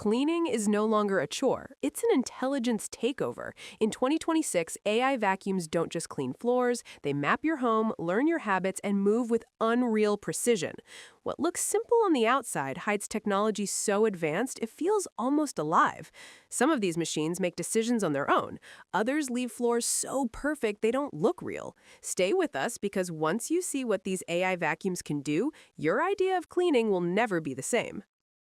Cleaning is no longer a chore, it's an intelligence takeover. In 2026, AI vacuums don't just clean floors, they map your home, learn your habits, and move with unreal precision. What looks simple on the outside hides technology so advanced it feels almost alive. Some of these machines make decisions on their own. Others leave floors so perfect they don't look real. Stay with us because once you see what these AI vacuums can do, your idea of cleaning will never be the same.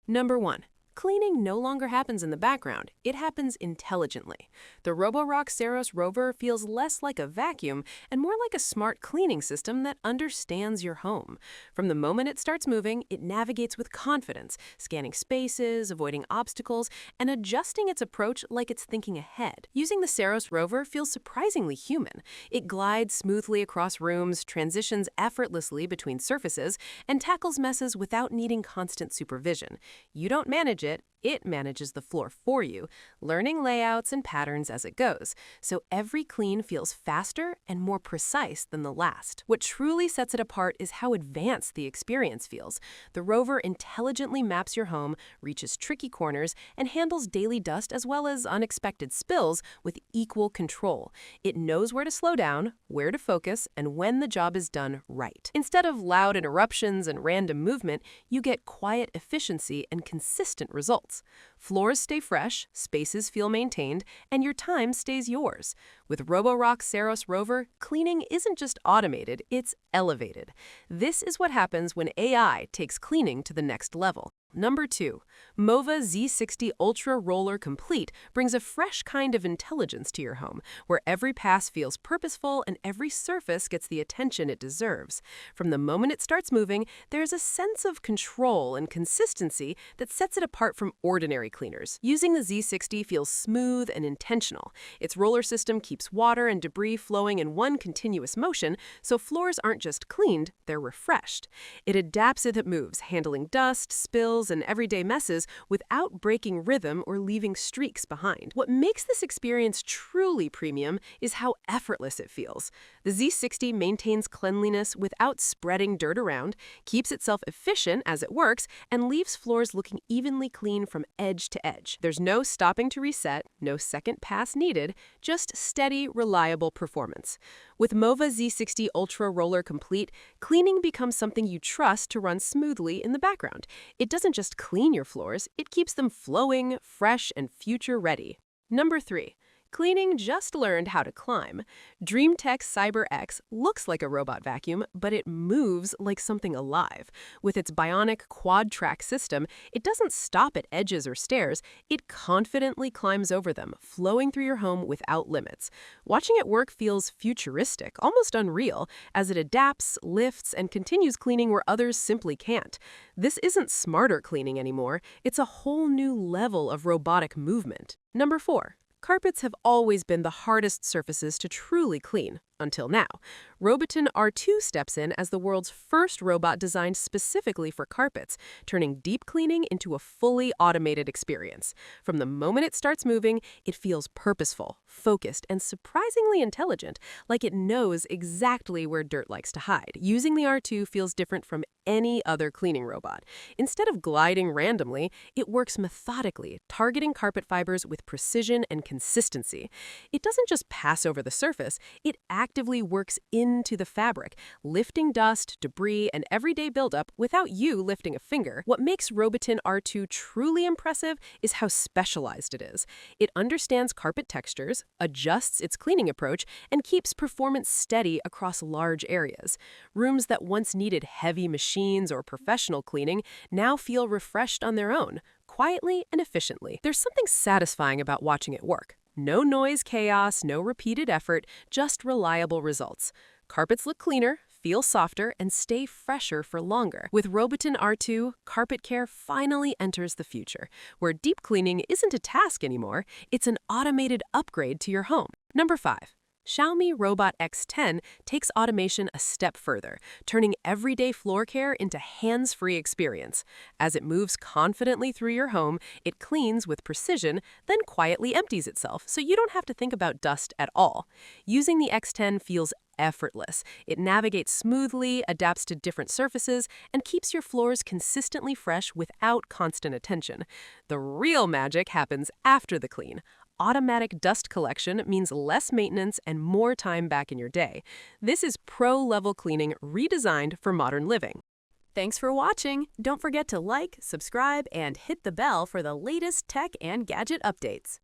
Number 1. Cleaning no longer happens in the background, it happens intelligently. The Roborock Saros Rover feels less like a vacuum and more like a smart cleaning system that understands your home. From the moment it starts moving, it navigates with confidence, scanning spaces, avoiding obstacles, and adjusting its approach like it's thinking ahead. Using the Saros Rover feels surprisingly human. It glides smoothly across rooms, transitions effortlessly between surfaces, and tackles messes without needing constant supervision. You don't manage it manages the floor for you, learning layouts and patterns as it goes, so every clean feels faster and more precise than the last. What truly sets it apart is how advanced the experience feels. The Rover intelligently maps your home, reaches tricky corners, and handles daily dust as well as unexpected spills with equal control. It knows where to slow down, where to focus, and when the job is done right. Instead of loud interruptions and random movement, you get quiet efficiency and consistent results. Floors stay fresh, spaces feel maintained, and your time stays yours. With Roborock Saros Rover, cleaning isn't just automated, it's elevated. This is what happens when AI takes cleaning to the next level. Number 2. MOVA Z60 Ultra Roller Complete brings a fresh kind of intelligence to your home, where every pass feels purposeful and every surface gets the attention it deserves. From the moment it starts moving, there's a sense of control and consistency that sets it apart from ordinary cleaners. Using the Z60 feels smooth and intentional. Its roller system keeps water and debris flowing in one continuous motion, so floors aren't just cleaned, they're refreshed. It adapts as it moves, handling dust, spills, and everyday messes without breaking rhythm or leaving streaks behind. What makes this experience truly premium is how effortless it feels. The Z60 maintains cleanliness without spreading dirt around, keeps itself efficient as it works, and leaves floors looking evenly clean from edge to edge. There's no stopping to reset, no second pass needed, just steady, reliable performance. With MOVA Z60 Ultra Roller Complete, cleaning becomes something you trust to run smoothly in the background. It doesn't just clean your floors, it keeps them flowing, fresh, and future-ready. Number 3. Cleaning just learned how to climb. Dreame Cyber X looks like a robot vacuum, but it moves like something alive. With its bionic quad-track system, it doesn't stop at edges or stairs, it confidently climbs over them, flowing through your home without limits. Watching it work feels futuristic, almost unreal, as it adapts, lifts, and continues cleaning where others simply can't. This isn't smarter cleaning anymore, it's a whole new level of robotic movement. Number 4. Carpets have always been the hardest surfaces to truly clean, until now. Robotin R2 steps in as the world's first robot designed specifically for carpets, turning deep cleaning into a fully automated experience. From the moment it starts moving, it feels purposeful, focused, and surprisingly intelligent, like it knows exactly where dirt likes to hide. Using the R2 feels different from any other cleaning robot. Instead of gliding randomly, it works methodically, targeting carpet fibers with precision and consistency. It doesn't just pass over the surface, it actively works into the fabric, lifting dust, debris, and everyday buildup without you lifting a finger. What makes Robotin R2 truly impressive is how specialized it is. It understands carpet textures, adjusts its cleaning approach, and keeps performance steady across large areas. Rooms that once needed heavy machines or professional cleaning now feel refreshed on their own, quietly and efficiently. There's something satisfying about watching it work. No noise, chaos, no repeated effort, just reliable results. Carpets look cleaner, feel softer, and stay fresher for longer. With Robotin R2, carpet care finally enters the future, where deep cleaning isn't a task anymore, it's an automated upgrade to your home. Number 5. Xiaomi Robot X10 takes automation a step further, turning everyday floor care into hands-free experience. As it moves confidently through your home, it cleans with precision, then quietly empties itself, so you don't have to think about dust at all. Using the X10 feels effortless. It navigates smoothly, adapts to different surfaces, and keeps your floors consistently fresh without constant attention. The real magic happens after the clean. Automatic dust collection means less maintenance and more time back in your day. This is pro-level cleaning redesigned for modern living. Thanks for watching. Don't forget to like, subscribe, and hit the bell for the latest tech and gadget updates.